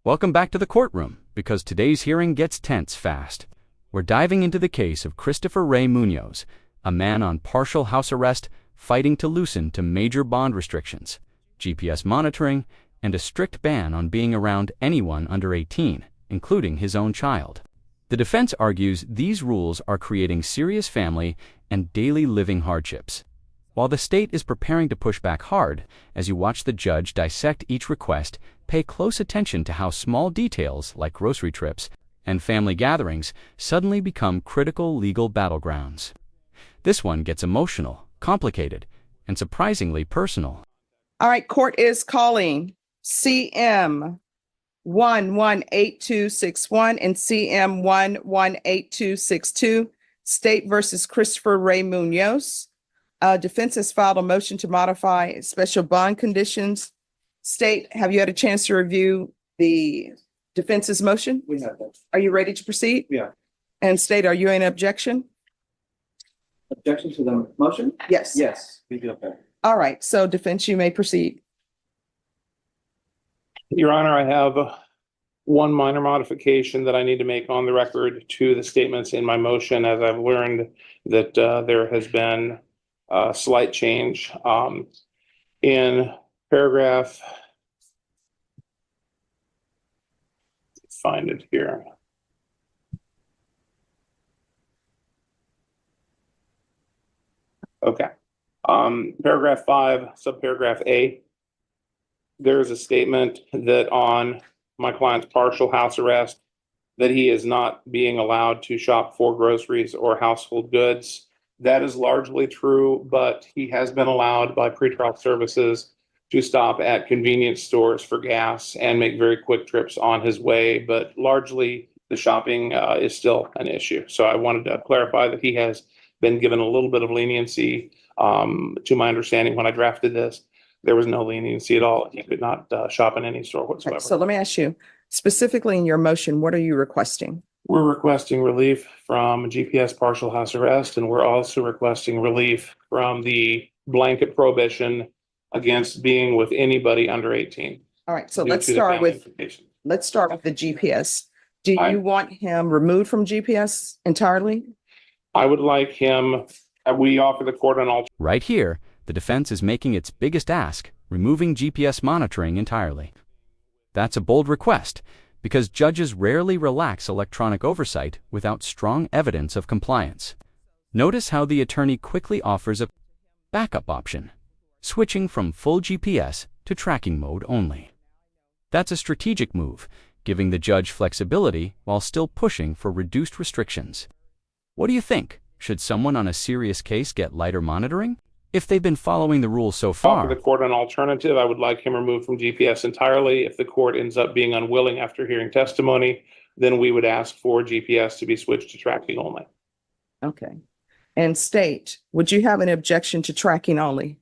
Welcome back to the courtroom, because today's hearing gets tense fast. We're diving into the case of Christopher Ray Munoz, a man on partial house arrest fighting to loosen to major bond restrictions, GPS monitoring, and a strict ban on being around anyone under 18, including his own child. The defense argues these rules are creating serious family and daily living hardships. While the state is preparing to push back hard, as you watch the judge dissect each request, pay close attention to how small details like grocery trips and family gatherings suddenly become critical legal battlegrounds. This one gets emotional, complicated, and surprisingly personal. All right, court is calling CM 118261 and CM 118262, State versus Christopher Ray Munoz. Defense has filed a motion to modify special bond conditions. State, have you had a chance to review the defense's motion? We have that. Are you ready to proceed? Yeah. And State, are you in objection? Objection to the motion? Yes. Yes, we do. Okay. All right, so defense, you may proceed. Your Honor, I have one minor modification that I need to make on the record to the statements in my motion, as I've learned that there has been a slight change in paragraph. Find it here. Okay. Paragraph 5, subparagraph A. There is a statement that on my client's partial house arrest, that he is not being allowed to shop for groceries or household goods. That is largely true, but he has been allowed by pretrial services to stop at convenience stores for gas and make very quick trips on his way. But largely, the shopping is still an issue. So I wanted to clarify that he has been given a little bit of leniency. To my understanding, when I drafted this, there was no leniency at all. He could not shop in any store whatsoever. So let me ask you, specifically in your motion, what are you requesting? We're requesting relief from GPS partial house arrest, and we're also requesting relief from the blanket prohibition against being with anybody under 18. All right, so due let's to the start family with implications. the GPS. Do you want him removed from GPS entirely? I would like him, we offer the court an alternative. Right here, the defense is making its biggest ask, removing GPS monitoring entirely. That's a bold request, because judges rarely relax electronic oversight without strong evidence of compliance. Notice how the attorney quickly offers a backup option, switching from full GPS to tracking mode only. That's a strategic move, giving the judge flexibility while still pushing for reduced restrictions. What do you think? Should someone on a serious case get lighter monitoring? If they've been following the rules so far. Offer the court an alternative. I would like him removed from GPS entirely. If the court ends up being unwilling after hearing testimony, then we would ask for GPS to be switched to tracking only. Okay. And State, would you have an objection to tracking only?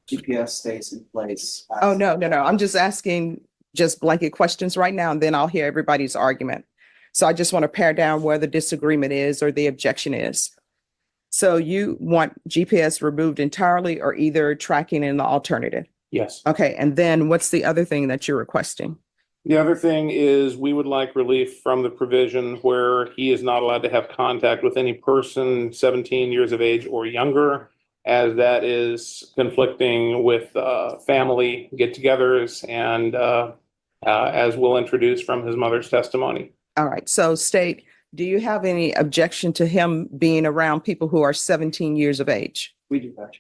GPS stays in place. Oh, no. I'm just asking just blanket questions right now, and then I'll hear everybody's argument. So I just want to pare down where the disagreement is or the objection is. So you want GPS removed entirely or either tracking in the alternative? Yes. Okay. And then what's the other thing that you're requesting? The other thing is we would like relief from the provision where he is not allowed to have contact with any person 17 years of age or younger, as that is conflicting with family get-togethers and as we'll introduce from his mother's testimony. All right. So State, do you have any objection to him being around people who are 17 years of age? We do that.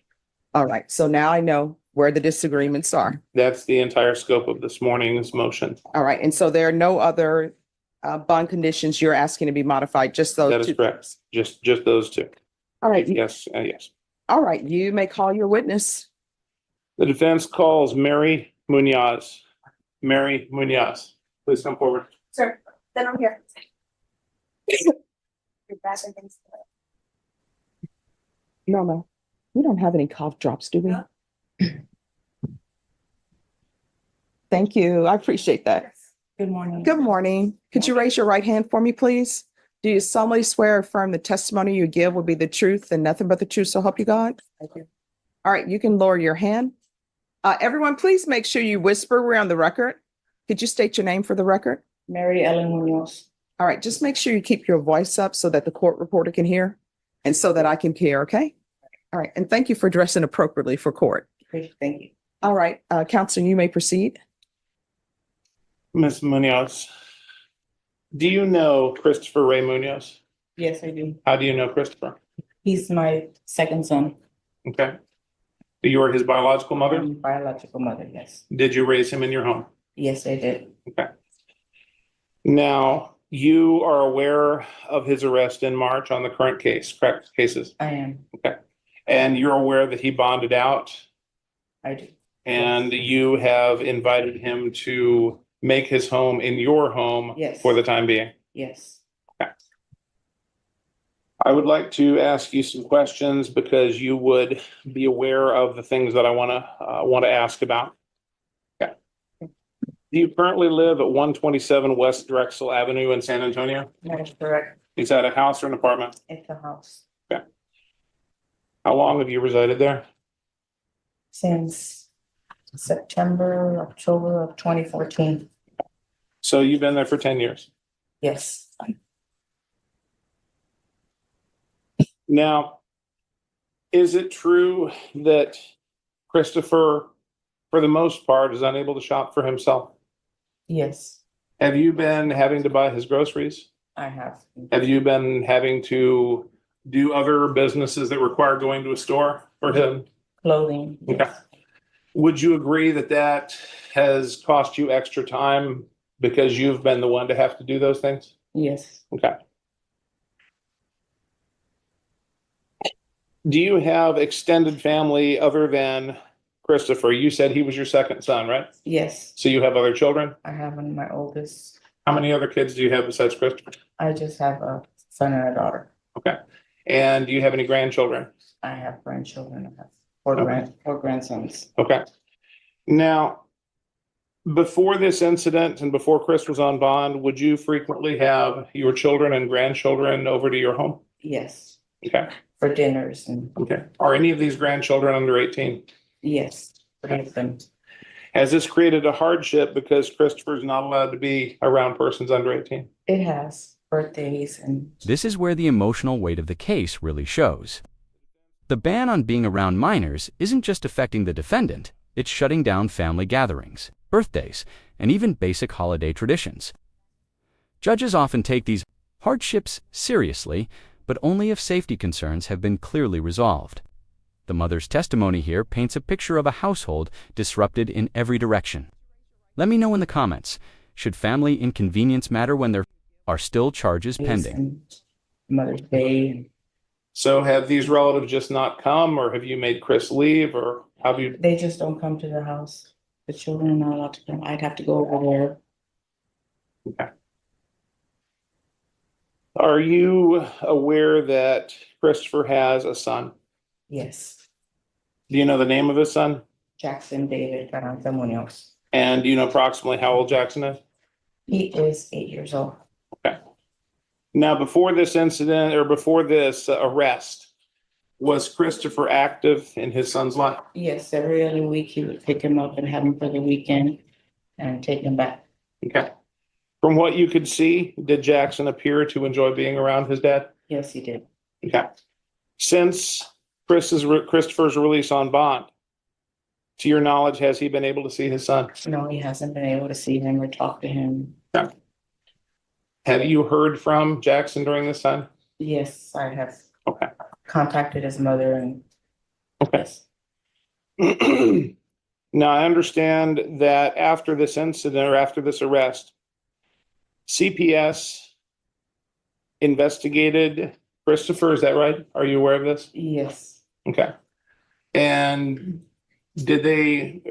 All right. So now I know where the disagreements are. That's the entire scope of this morning's motion. All right. And so there are no other bond conditions you're asking to be modified, just those That is two? correct. Just those two. All right. Yes, yes. All right. You may call your witness. The defense calls Mary Munoz. Mary Munoz, please come forward. Sir, then I'm here. No. We don't have any cough drops, do we? No. Thank you. I appreciate that. Good morning. Good morning. Could you raise your right hand for me, please? Do you solemnly swear or affirm the testimony you give will be the truth and nothing but the truth, so help you God? Thank you. All right, you can lower your hand. Everyone, please make sure you whisper. We're on the record. Could you state your name for the record? Mary Ellen Munoz. All right, just make sure you keep your voice up so that the court reporter can hear and so that I can hear, okay? All right, and thank you for dressing appropriately for court. Thank you. All right, Counselor, you may proceed. Ms. Munoz, do you know Christopher Ray Munoz? Yes, I do. How do you know Christopher? He's my second son. Okay. You are his biological mother? Biological mother, yes. Did you raise him in your home? Yes, I did. Okay. Now, you are aware of his arrest in March on the current case, correct? Cases? I am. Okay. And you're aware that he bonded out I do. and you have invited him to make his home in your home Yes. for the time being? Yes. I would like to ask you some questions because you would be aware of the things that I want to ask about. Okay. Do you currently live at 127 West Drexel Avenue in San Antonio? That is correct. Is that a house or an apartment? It's a house. How long have you resided there? Since October of 2014. So you've been there for 10 years. Yes. Now, is it true that Christopher, for the most part, is unable to shop for himself? Yes, Have you been having to buy his groceries? I have. Have you been having to do other businesses that require going to a store for him? Clothing. Okay. Yes. Would you agree that that has cost you extra time because you've been the one to have to do those things? Yes. Okay. Do you have extended family other than Christopher? You said he was your second son, right? Yes. So you have other children? I have one of my oldest. How many other kids do you have besides Christopher? I just have a son and a daughter. Okay. And do you have any grandchildren? I have grandchildren. I have four grandsons. Okay. Now, before this incident and before Chris was on bond, would you frequently have your children and grandchildren over to your home? Yes. Okay. For dinners and Okay. Are any of these grandchildren under 18? yes, three of them. Has this created a hardship because Christopher's not allowed to be around persons under 18? It has birthdays and This is where the emotional weight of the case really shows. The ban on being around minors isn't just affecting the defendant, it's shutting down family gatherings, birthdays, and even basic holiday traditions. Judges often take these hardships seriously, but only if safety concerns have been clearly resolved. The mother's testimony here paints a picture of a household disrupted in every direction. Let me know in the comments, should family inconvenience matter when there are still charges pending? and Mother's Day. And So have these relatives just not come, or have you made Chris leave, or have you? they just don't come to the house. The children are not allowed to come. I'd have to go over there. Are you aware that Christopher has a son? Yes. Do you know the name of his son? Jackson David Carranza Munoz. And do you know approximately how old Jackson is? He is 8 years old. Now, before this incident or before this arrest, was Christopher active in his son's life? Yes, every other week he would pick him up and have him for the weekend and take him back. Okay. From what you could see, did Jackson appear to enjoy being around his dad? Yes, he did. Okay. Since Christopher's release on bond, to your knowledge, has he been able to see his son? No, he hasn't been able to see him or talk to him. Have you heard from Jackson during this time? Yes, I have Okay. contacted his mother and Okay. yes, Now, I understand that after this incident or after this arrest, CPS investigated Christopher. Is that right? Are you aware of this? yes, Okay. And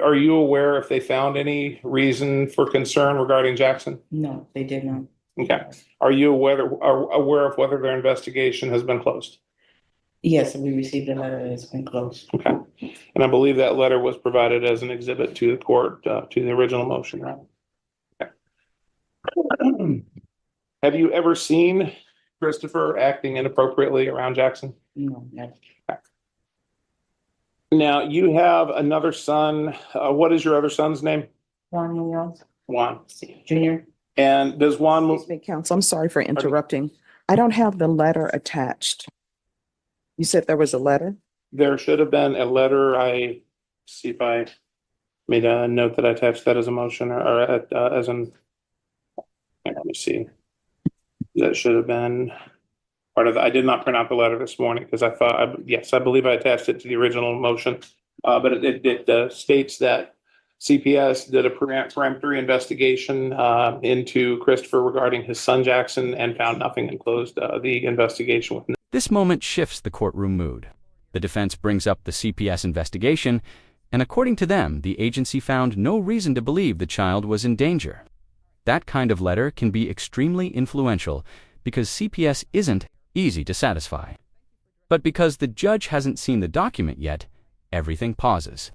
are you aware if they found any reason for concern regarding Jackson? no, they did not. Okay. Are you aware of whether their investigation has been closed? Yes, we received a letter that it's been closed. Okay. And I believe that letter was provided as an exhibit to the court, to the original motion, right? Okay. Have you ever seen Christopher acting inappropriately around Jackson? No, never. Now, you have another son. What is your other son's name? Juan Munoz Juan. Junior. And does Juan, Excuse me, counsel, I'm sorry for interrupting. I don't have the letter attached. You said there was a letter? there should have been a letter. I see if I made a note that I attached that as a motion or as an, let me see. That should have been part of the, I did not print out the letter this morning because I thought, yes, I believe I attached it to the original motion. But it states that CPS did a peremptory investigation into Christopher regarding his son Jackson and found nothing and closed the investigation with. This moment shifts the courtroom mood. The defense brings up the CPS investigation, and according to them, the agency found no reason to believe the child was in danger. That kind of letter can be extremely influential because CPS isn't easy to satisfy. But because the judge hasn't seen the document yet, everything pauses.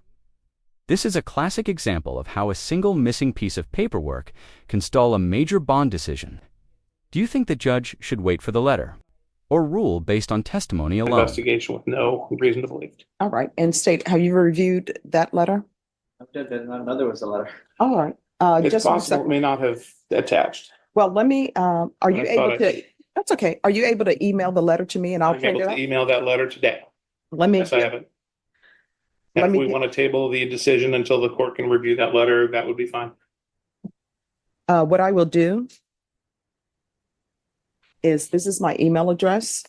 This is a classic example of how a single missing piece of paperwork can stall a major bond decision. Do you think the judge should wait for the letter or rule based on testimony alone? Investigation with no reason to believe. All right. And state, have you reviewed that letter? I did not know there was a letter. All right. It's Just one possible it second. may not have attached. Well, let me, are you I thought able to, that's okay. Are you able to email the letter to me and I'll I'm print able it to out? email that letter today. Let me, Yes, I have it. Let If me we get- want to table the decision until the court can review that letter, that would be fine. what I will do is, this is my email address.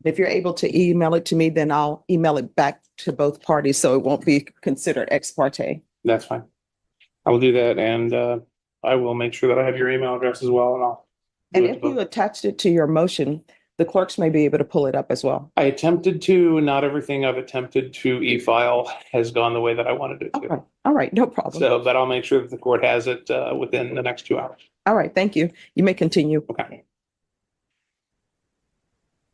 If you're able to email it to me, then I'll email it back to both parties, so it won't be considered ex parte. That's fine. I will do that and I will make sure that I have your email address as well and I'll. do And it if to both. you attached it to your motion, the clerks may be able to pull it up as well. I attempted to, not everything I've attempted to e-file has gone the way that I wanted it Okay, to. all right, no problem. So, but I'll make sure that the court has it within the next 2 hours. All right, thank you. You may continue. Okay.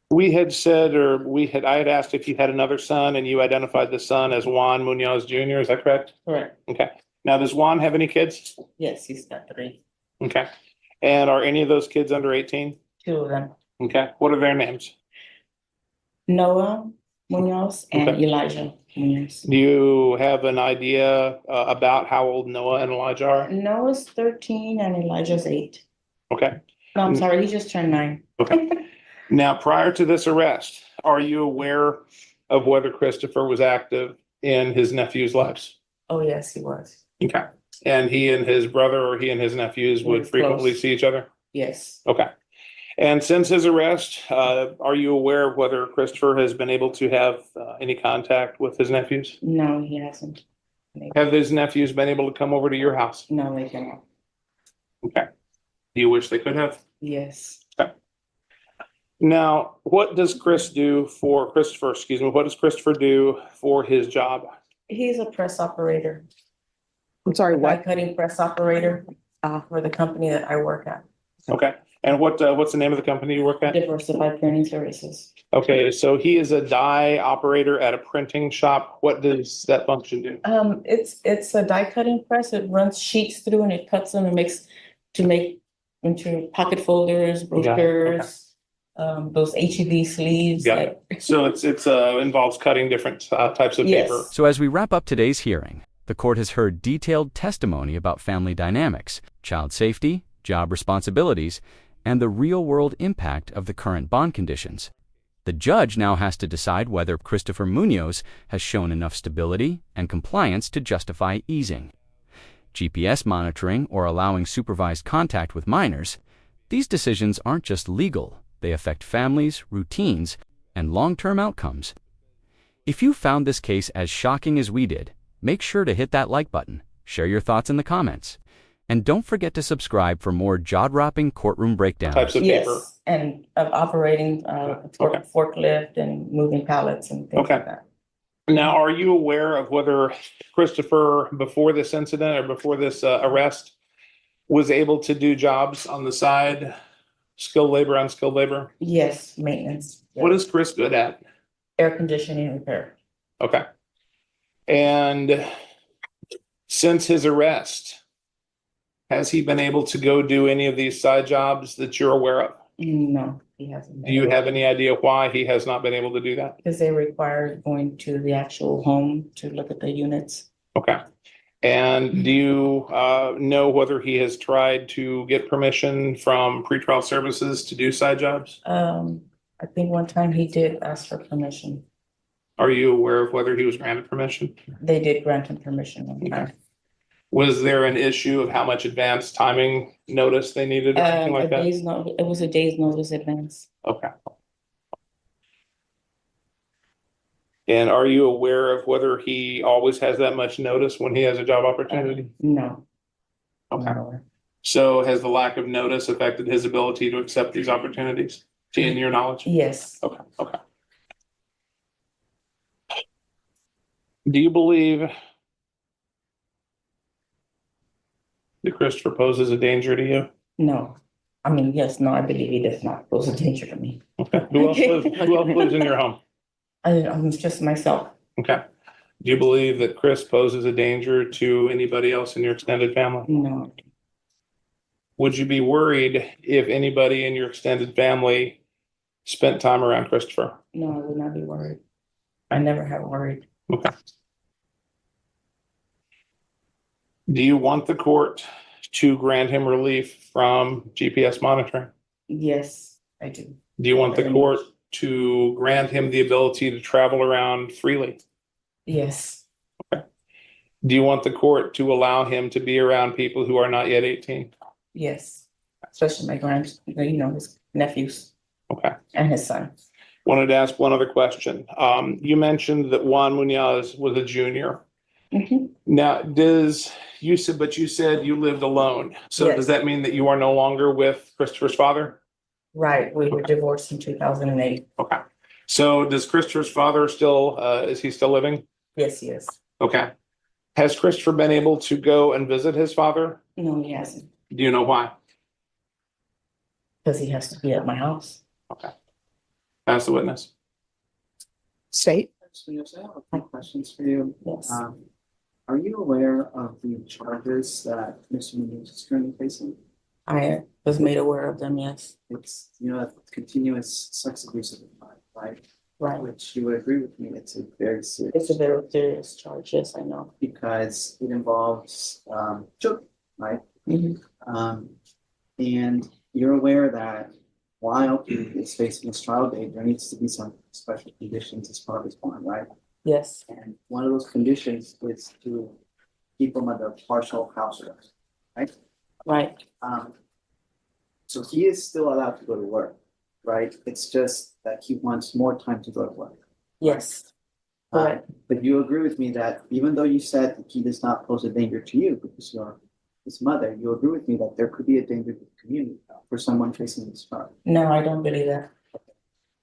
We had said, I had asked if you had another son and you identified the son as Juan Munoz Jr., is that correct? Correct. Okay. Now, does Juan have any kids? Yes, he's got 3. Okay. And are any of those kids under 18? 2 of them. Okay. What are their names? Noah Munoz and Okay. Elijah Munoz. Do you have an idea about how old Noah and Elijah are? Noah's 13 and Elijah's 8. Okay. No, I'm sorry, he just turned 9. Okay. Now, prior to this arrest, are you aware of whether Christopher was active in his nephew's lives? Oh, yes, he was. Okay. And he and his brother or he and his nephews Were would frequently close. see each other? Yes. Okay. And since his arrest, are you aware of whether Christopher has been able to have any contact with his nephews? No, he hasn't. Have his nephews been able to come over to your house? No, they cannot. Okay. Do you wish they could have? Yes. Now, what does Christopher do for his job? He's a press operator. I'm sorry, what? Cutting press operator for the company that I work at. Okay. And what's the name of the company you work at? Diversified Printing Services. Okay, so he is a die operator at a printing shop. What does that function do? It's a die cutting press. It runs sheets through and it cuts them and make into pocket folders, Got it, okay. brochures, those HEB sleeves. Got it. So it's involves cutting different types of Yes. paper. So as we wrap up today's hearing, the court has heard detailed testimony about family dynamics, child safety, job responsibilities, and the real-world impact of the current bond conditions. The judge now has to decide whether Christopher Munoz has shown enough stability and compliance to justify easing. GPS monitoring or allowing supervised contact with minors, these decisions aren't just legal, they affect families, routines, and long-term outcomes. If you found this case as shocking as we did, make sure to hit that like button, share your thoughts in the comments, and don't forget to subscribe for more jaw-dropping courtroom breakdowns. Types of paper. Yes, and of operating Okay. forklift and moving pallets and things Okay. like that. Now, are you aware of whether Christopher, before this incident or before this arrest, was able to do jobs on the side, skilled labor, unskilled labor? Yes, maintenance. What is Chris good at? Air conditioning repair. Okay. And since his arrest, has he been able to go do any of these side jobs that you're aware of? No, he hasn't. Do you have any idea why he has not been able to do that? Because they require going to the actual home to look at the units. Okay. And do you know whether he has tried to get permission from pretrial services to do side jobs? I think one time he did ask for permission. Are you aware of whether he was granted permission? They did grant him permission one time. Was there an issue of how much advance timing notice they needed or anything A like that? day's notice, it was a day's notice advance. Okay. And are you aware of whether he always has that much notice when he has a job opportunity? No. Okay. Not aware. So has the lack of notice affected his ability to accept these opportunities, in your knowledge? Yes, Okay, okay. Do you believe that Christopher poses a danger to you? no. I mean, yes, no, I believe he does not pose a danger to me. Okay. Who else lives in your home? I'm just myself. Okay. Do you believe that Chris poses a danger to anybody else in your extended family? No, Would you be worried if anybody in your extended family spent time around Christopher? no, I would not be worried. I never have worried. Okay. Do you want the court to grant him relief from GPS monitoring? Yes, I do. Do you want the court to grant him the ability to travel around freely? Yes, Do you want the court to allow him to be around people who are not yet 18? yes. Especially my his nephews Okay. and his son. Wanted to ask one other question. You mentioned that Juan Munoz was a junior. Mhm. Now, you said you lived alone. So Yes. does that mean that you are no longer with Christopher's father? Right, we were divorced in 2008. Okay. So does Christopher's father is he still living? Yes, he is. Okay. Has Christopher been able to go and visit his father? No, he hasn't, Do you know why? because he has to be at my house. Okay. Ask the witness. State. So yes, I have a few questions for you. Yes, Are you aware of the charges that Mr. Munoz is currently facing? I was made aware of them, yes. It's, continuous sex abuse of the mind, right? Right. Which you would agree with me, it's a very It's serious, a very serious charge, yes, I know. because it involves children, right? Mhm. And you're aware that while he is facing his trial date, there needs to be some special conditions as part of his bond, right? Yes, And one of those conditions is to keep him under partial house arrest, right? right, So he is still allowed to go to work, right? It's just that he wants more time to go to work. yes, correct. But you agree with me that even though you said that he does not pose a danger to you because you're his mother, you agree with me that there could be a danger to the community for someone facing this charge. No, I don't believe that.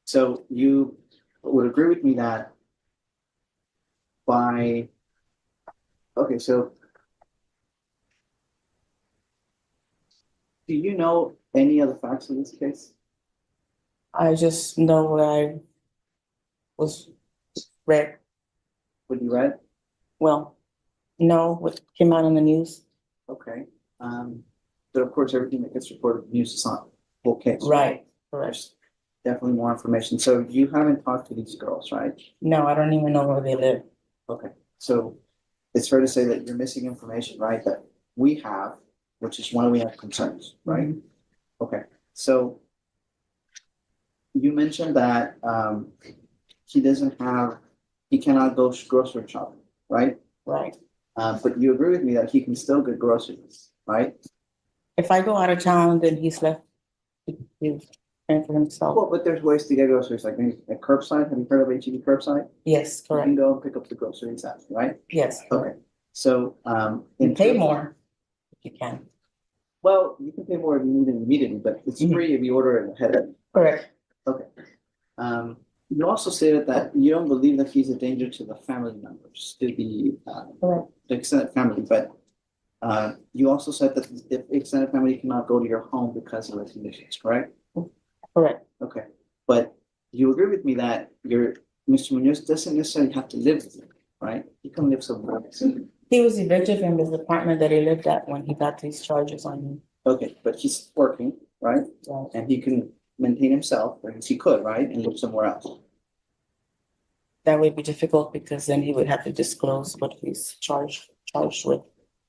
So you would agree with me that so do you know any other facts in this case? I just know what I was read, What you read? well, no, what came out on the news. Okay. But of course, everything that gets reported in the news is not full case. Right, correct. There's definitely more information. So you haven't talked to these girls, right? No, I don't even know where they live. Okay. So it's fair to say that you're missing information, right? That we have, which is why we have concerns, right? Mhm. Okay. So you mentioned that he cannot go grocery shopping, right? Right. But you agree with me that he can still get groceries, right? If I go out of town, then he's left to fend for himself. Well, but there's ways to get groceries, like maybe at curbside. Have you heard of HEB curbside? Yes, You correct. can go and pick up the groceries out, right? Yes, Okay. correct. So You pay more if you can. Well, you can pay more if you need it immediately, but it's Mhm. free if you order it ahead of time. Correct. Okay. You also stated that you don't believe that he's a danger to the family members, to Correct. the extended family, but you also said that the extended family cannot go to your home because of the conditions, correct? Correct. Okay, but you agree with me that Mr. Munoz doesn't necessarily have to live with you, right? He can live somewhere else. He was evicted from his apartment that he lived at when he got these charges on him. Okay, but he's working, right? Right. And he can maintain himself, or at least he could, right, and live somewhere else. That would be difficult because then he would have to disclose what he's charged with.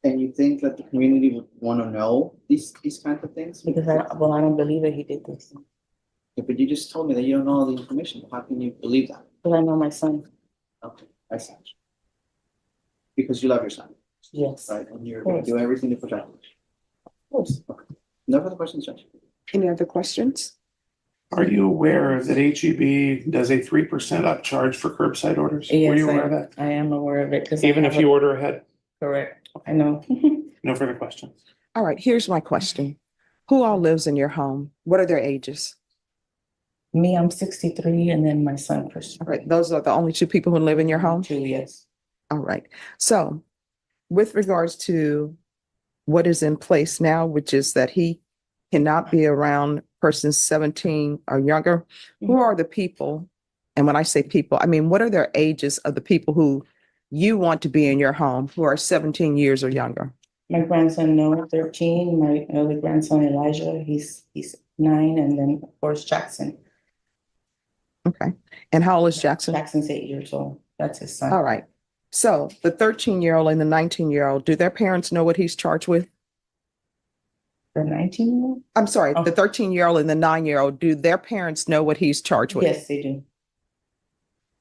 And you think that the community would want to know these kinds of things? Because I don't believe that he did this. Yeah, but you just told me that you don't know all the information. How can you believe that? But I know my son. Okay, I see. Because you love your son, Yes. right? And you're going to do everything to protect him. Of course. No further questions, Judge. Any other questions? Are you aware that HEB does a 3% upcharge for curbside orders? Were Yes, you aware of that? I am aware of it because Even if you order ahead? correct. I know. No further questions. All right, here's my question. Who all lives in your home? What are their ages? Me, I'm 63, and then my son, All Christian. right, those are the only two people who live in your home? 2, yes. All right. So with regards to what is in place now, which is that he cannot be around persons 17 or younger, who are the people? And when I say people, I mean, what are their ages of the people who you want to be in your home who are 17 years or younger? My grandson, Noah, 13. My other grandson, Elijah, he's 9, and then of course Jackson. Okay. And how old is Jackson? Jackson's 8 years old. That's his son. All right. So the 13-year-old and the 19-year-old, do their parents know what he's charged with? The 19-year-old? I'm sorry, Oh. the 13-year-old and the 9-year-old, do their parents know what he's charged with? Yes, they do.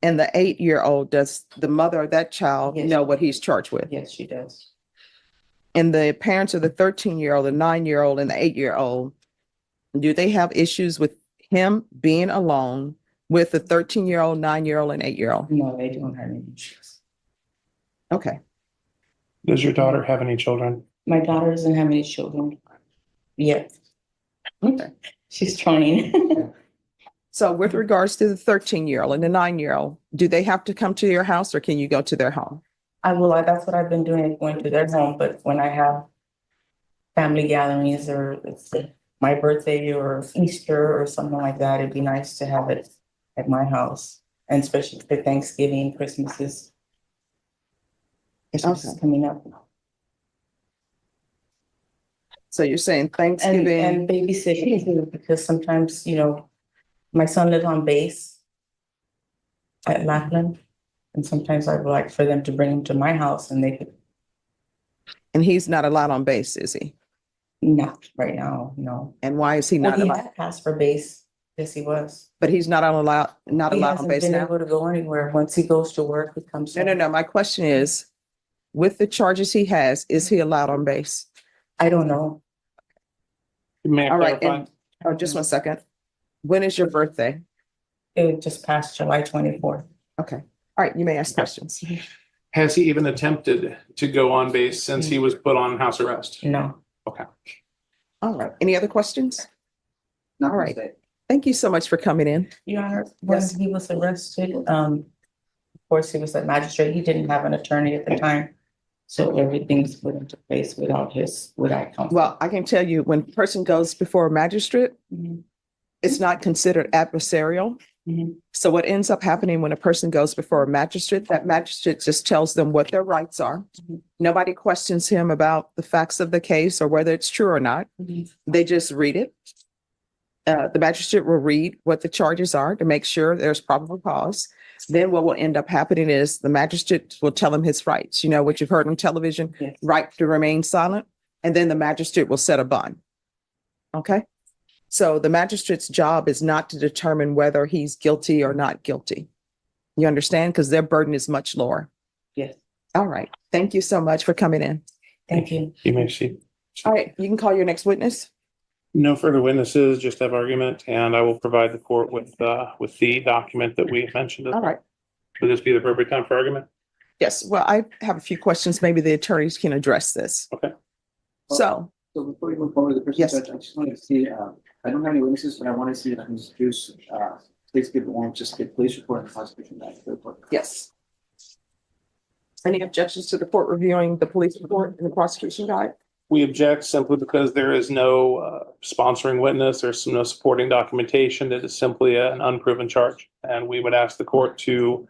And the 8-year-old, does the mother of that child Yes. know what he's charged with? Yes, she does. And the parents of the 13-year-old, the 9-year-old, and the 8-year-old, do they have issues with him being alone with the 13-year-old, 9-year-old, and 8-year-old? No, they don't have any issues. Okay. Does your daughter have any children? My daughter doesn't have any children yet. Okay. She's trying. So with regards to the 13-year-old and the 9-year-old, do they have to come to your house or can you go to their home? That's what I've been doing, going to their home, but when I have family gatherings or it's my birthday or Easter or something like that, it'd be nice to have it at my house. And especially for Thanksgiving, Christmas is coming up. So you're saying And Thanksgiving, babysitting too, because sometimes, my son lives on base at Lackland. And sometimes I would like for them to bring him to my house and they could, and he's not allowed on base, is he? not right now, no. And why is he Well, not he allowed? had passed for base. Yes, he was. But he's not allowed He on hasn't base been now? able to go anywhere. Once he goes to work, he comes. No. My question is, with the charges he has, is he allowed on base? I don't know. May I All right, clarify? and, oh, just one second. When is your birthday? It just passed July 24th. Okay. All right, you may ask questions. Has he even attempted to go on base since he was put on house arrest? No. All right. Any other questions? Not All right. to say. Thank you so much for coming in. Your Honor, when Yes. he was arrested, of course, he was a magistrate. He didn't have an attorney at the time. So everything's put into place without counsel. Well, I can tell you, when a person goes before a magistrate, Mhm. it's not considered adversarial. Mhm. So what ends up happening when a person goes before a magistrate, that magistrate just tells them what their rights are. Mhm. Nobody questions him about the facts of the case or whether it's true or not. Mhm. They just read it. The magistrate will read what the charges are to make sure there's probable cause. Then what will end up happening is the magistrate will tell him his rights, what you've heard on television, Yes. right to remain silent. And then the magistrate will set a bond. Okay? So the magistrate's job is not to determine whether he's guilty or not guilty. You understand? Because their burden is much lower. Yes. All right. Thank you so much for coming in. Thank you. You may see. All right. You can call your next witness. No further witnesses, just have argument, and I will provide the court with the document that we mentioned. All right. Would this be the appropriate time for argument? Yes. Well, I have a few questions. Maybe the attorneys can address this. Okay. So, So before we move forward to the person, Yes. judge, I just wanted to see, I don't have any witnesses, but I want to see if I can just introduce, please give one, just get police report and prosecution back to the report. yes. Any objections to the court reviewing the police report and the prosecution guide? We object simply because there is no sponsoring witness, there's no supporting documentation, it is simply an unproven charge. And we would ask the court to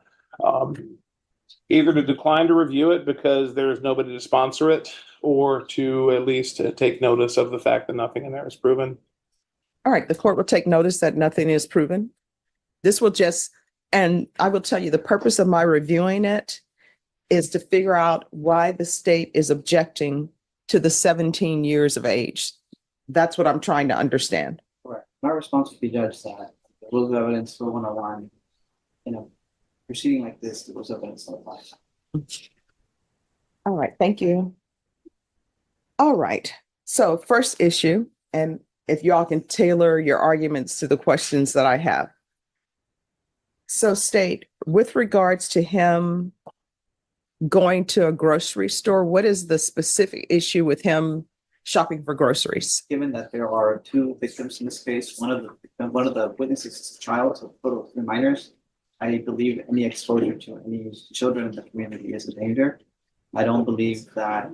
either to decline to review it because there's nobody to sponsor it, or to at least take notice of the fact that nothing in there is proven. All right, the court will take notice that nothing is proven. This will just, and I will tell you, the purpose of my reviewing it is to figure out why the state is objecting to the 17 years of age. That's what I'm trying to understand. Correct. My response would be, Judge, that the rules of evidence for 101, in a proceeding like this, the rules of evidence don't apply. All right, thank you. All right, so first issue, and if y'all can tailor your arguments to the questions that I have. So state, with regards to him going to a grocery store, what is the specific issue with him shopping for groceries? Given that there are two victims in this case, one of the witnesses is a child, so a total of 3 minors. I believe any exposure to any children in the community is a danger. I don't believe that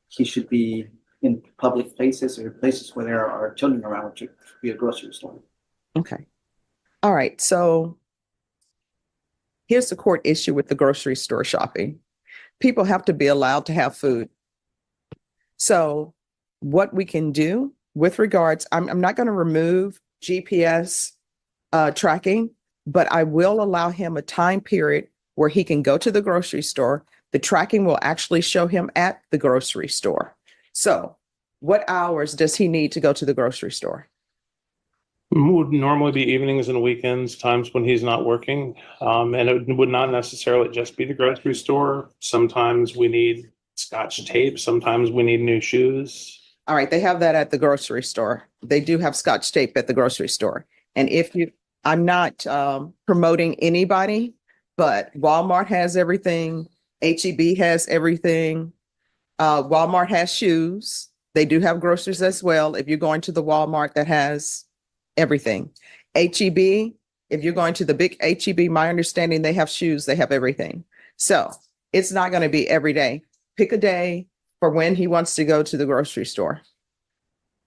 he should be in public places or places where there are children around, which would be a grocery store. Okay. All right, so here's the court issue with the grocery store shopping. People have to be allowed to have food. So what we can do with regards, I'm not going to remove GPS tracking, but I will allow him a time period where he can go to the grocery store. The tracking will actually show him at the grocery store. So what hours does he need to go to the grocery store? Would normally be evenings and weekends, times when he's not working. And it would not necessarily just be the grocery store. Sometimes we need Scotch tape. Sometimes we need new shoes. All right, they have that at the grocery store. They do have Scotch tape at the grocery store. And I'm not promoting anybody, but Walmart has everything. HEB has everything. Walmart has shoes. They do have groceries as well. If you're going to the Walmart that has everything. HEB, if you're going to the big HEB, my understanding, they have shoes, they have everything. So it's not going to be every day. Pick a day for when he wants to go to the grocery store.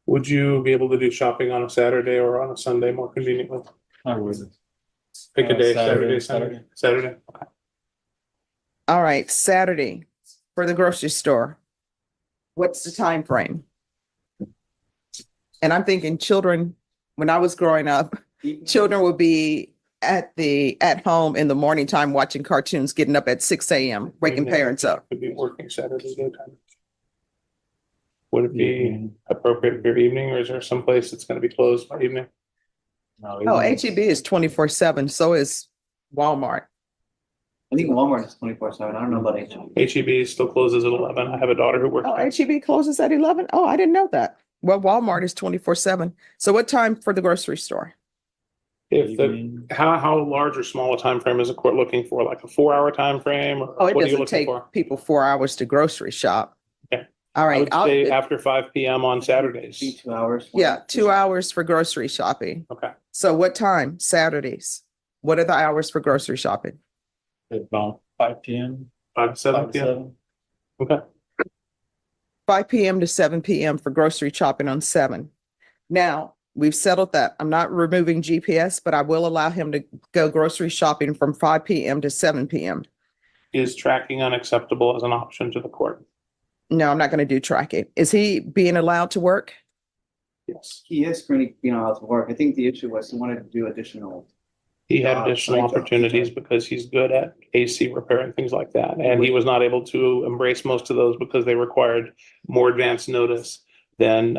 Would you be able to do shopping on a Saturday or on a Sunday more conveniently? I would. Pick a day, Saturday. Saturday. Okay. All right, Saturday for the grocery store. What's the time frame? And I'm thinking children, when I was growing up, children would be at home in the morning time watching cartoons, getting up at 6 a.m., waking parents up. Could be working Saturday daytime. Would it be appropriate for evening, or is there some place that's going to be closed by evening? Oh, HEB is 24/7, so is Walmart. I think Walmart is 24/7. I don't know about HEB. HEB still closes at 11. I have a daughter who works Oh, there. HEB closes at 11? Oh, I didn't know that. Well, Walmart is 24/7. So what time for the grocery store? If how large or small a time frame is the court looking for? Like a 4-hour time frame? Or Oh, it what are you doesn't looking take for? people 4 hours to grocery shop. Okay. All I right. would say after 5 p.m. on Saturdays. Be 2 hours. Yeah, 2 hours for grocery shopping. Okay. So what time? Saturdays. What are the hours for grocery shopping? About 5 p.m. 5 to 7 5 to p.m. 7. Okay. 5 p.m. to 7 p.m. for grocery shopping on 7. Now, we've settled that. I'm not removing GPS, but I will allow him to go grocery shopping from 5 p.m. to 7 p.m. Is tracking unacceptable as an option to the court? No, I'm not going to do tracking. Is he being allowed to work? Yes. He is currently being allowed to work. I think the issue was he wanted to do additional. He had Job, additional side job. opportunities because he's good at AC repair and things like that. And he was not able to embrace most of those because they required more advanced notice than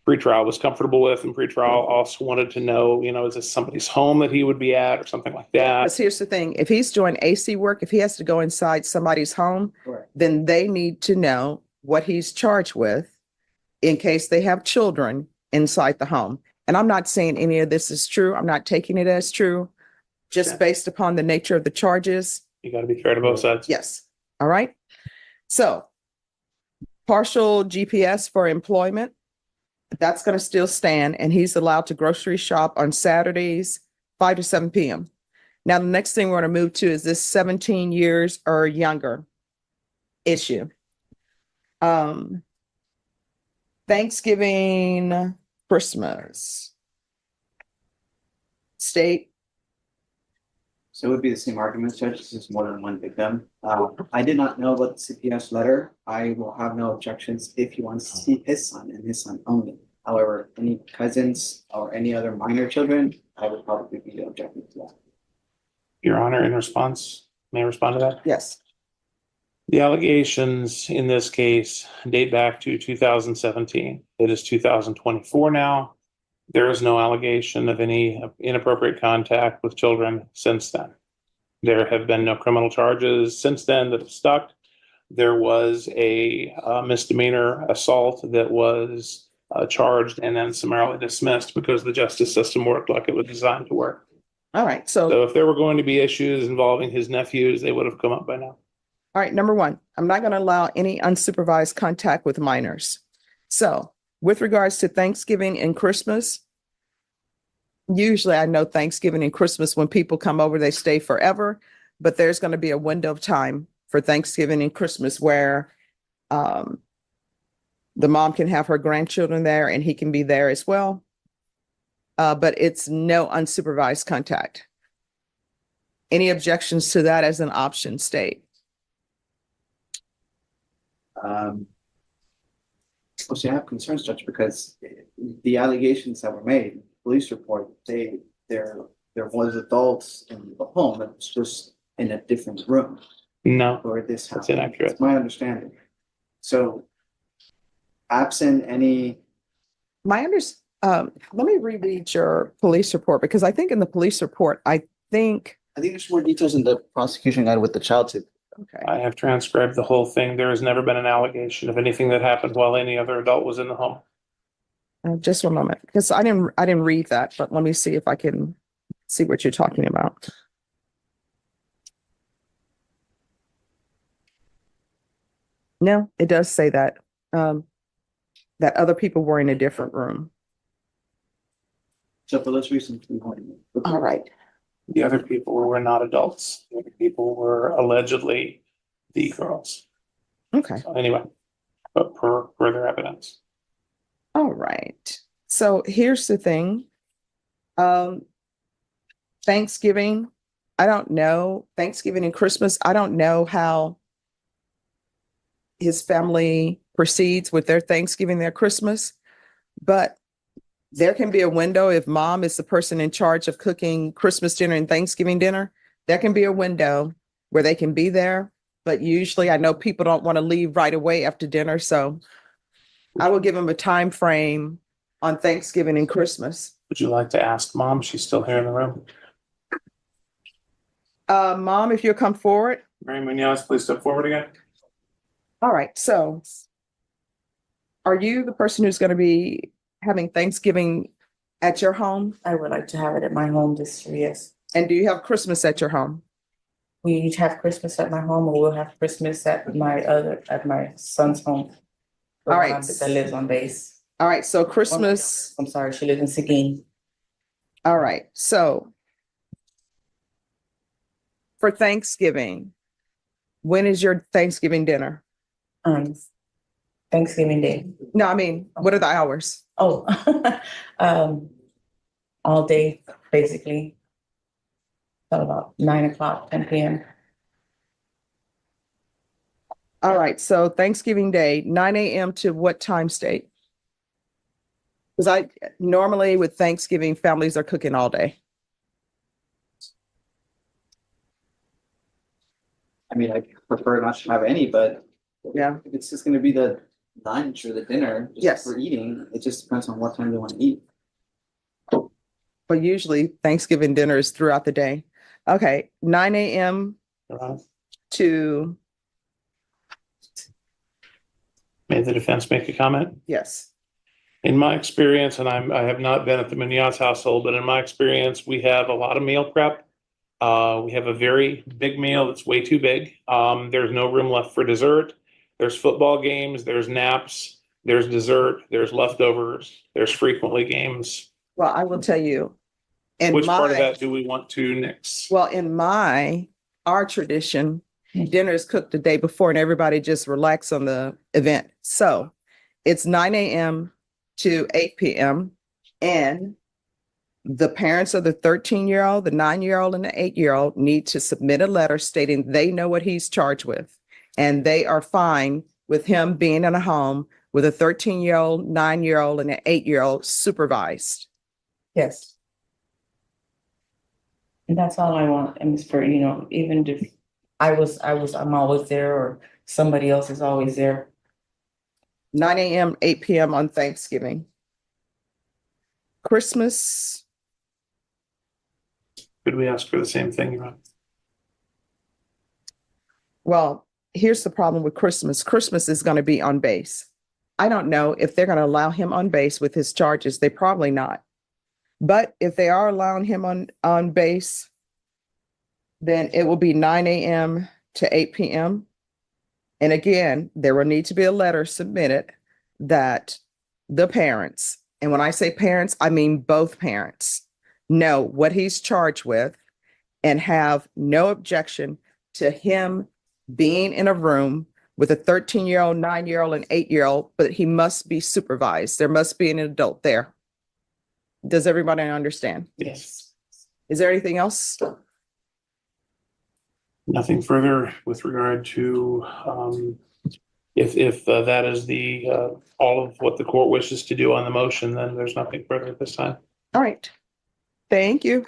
pretrial was comfortable with. And pretrial also wanted to know, is this somebody's home that he would be at or something like that? Because here's the thing, if he's doing AC work, if he has to go inside somebody's home, Correct. then they need to know what he's charged with in case they have children inside the home. And I'm not saying any of this is true. I'm not taking it as true, just Okay. based upon the nature of the charges. You got to be fair to both sides. Yes. All right. So partial GPS for employment, that's going to still stand, and he's allowed to grocery shop on Saturdays, 5 to 7 p.m. Now, the next thing we're going to move to is this 17 years or younger issue. Thanksgiving, Christmas. State. So it would be the same argument, Judge. This is more than one victim. I did not know about the CPS letter. I will have no objections if he wants to see his son and his son only. However, any cousins or any other minor children, I would probably be objecting to that. Your Honor, in response, may I respond to that? Yes. The allegations in this case date back to 2017. It is 2024 now. There is no allegation of any inappropriate contact with children since then. There have been no criminal charges since then that have stuck. There was a misdemeanor assault that was charged and then summarily dismissed because the justice system worked like it was designed to work. All right. So, So if there were going to be issues involving his nephews, they would have come up by now. all right. Number one, I'm not going to allow any unsupervised contact with minors. So with regards to Thanksgiving and Christmas, usually I know Thanksgiving and Christmas, when people come over, they stay forever, but there's going to be a window of time for Thanksgiving and Christmas where the mom can have her grandchildren there and he can be there as well. But it's no unsupervised contact. Any objections to that as an option, state? Well, see, I have concerns, Judge, because the allegations that were made, police report, there was adults in the home, it was just in a different room No, where this that's happened. inaccurate. That's my understanding. So absent any, Let me reread your police report, because I think in the police report, I think, I think there's more details in the prosecution guide with the child tip. okay, I have transcribed the whole thing. There has never been an allegation of anything that happened while any other adult was in the home. just one moment, because I didn't read that, but let me see if I can see what you're talking about. No, it does say that, that other people were in a different room. So for those reasons, we want. All right. The other people were not adults. The other people were allegedly the girls. Okay. So anyway, but per further evidence. All right. So here's the thing. Thanksgiving, I don't know. Thanksgiving and Christmas, I don't know how his family proceeds with their Thanksgiving, their Christmas, but there can be a window if mom is the person in charge of cooking Christmas dinner and Thanksgiving dinner. There can be a window where they can be there, but usually I know people don't want to leave right away after dinner, so I will give them a time frame on Thanksgiving and Christmas. Would you like to ask Mom? She's still here in the room. Mom, if you'll come forward. Mary Munoz, please step forward again. All right, so are you the person who's going to be having Thanksgiving at your home? I would like to have it at my home this year, yes. And do you have Christmas at your home? We each have Christmas at my home, or we'll have Christmas at my son's home. The All right. one that lives on base. All right, so Christmas, I'm sorry, she lives in Seguin. all right, so for Thanksgiving, when is your Thanksgiving dinner? Thanksgiving Day. No, I mean, what are the hours? Oh, all day, basically. Till about 9:00, 10 p.m. All right, so Thanksgiving Day, 9 a.m. to what time, state? Because I normally with Thanksgiving, families are cooking all day. I mean, I prefer not to have any, but Yeah. if it's just gonna be the lunch or the dinner just Yes. for eating, it just depends on what time they want to eat. But usually Thanksgiving dinner is throughout the day. Okay, 9 a.m. Your Honor. to, May the defense make a comment? yes. In my experience, and I have not been at the Munoz household, but in my experience, we have a lot of meal prep. We have a very big meal that's way too big. There's no room left for dessert. There's football games, there's naps, there's dessert, there's leftovers, there's frequently games. Well, I will tell you, in Which part of my, that do we want to nix? well, in our tradition, dinner is cooked the day before and everybody just relax on the event. So it's 9 a.m. to 8 p.m. and the parents of the 13-year-old, the 9-year-old, and the 8-year-old need to submit a letter stating they know what he's charged with. And they are fine with him being in a home with a 13-year-old, 9-year-old, and an 8-year-old supervised. Yes. And that's all I want, and it's for, you know, even if I'm always there, or somebody else is always there. 9 a.m., 8 p.m. on Thanksgiving. Christmas, Could we ask for the same thing, Your Honor? well, here's the problem with Christmas. Christmas is going to be on base. I don't know if they're going to allow him on base with his charges. They probably not. But if they are allowing him on base, then it will be 9 a.m. to 8 p.m. And again, there will need to be a letter submitted that the parents, and when I say parents, I mean both parents, know what he's charged with and have no objection to him being in a room with a 13-year-old, 9-year-old, and 8-year-old, but he must be supervised. There must be an adult there. Does everybody understand? Yes. Is there anything else? Nothing further with regard to, if that is the, all of what the court wishes to do on the motion, then there's nothing further at this time. All right. Thank you.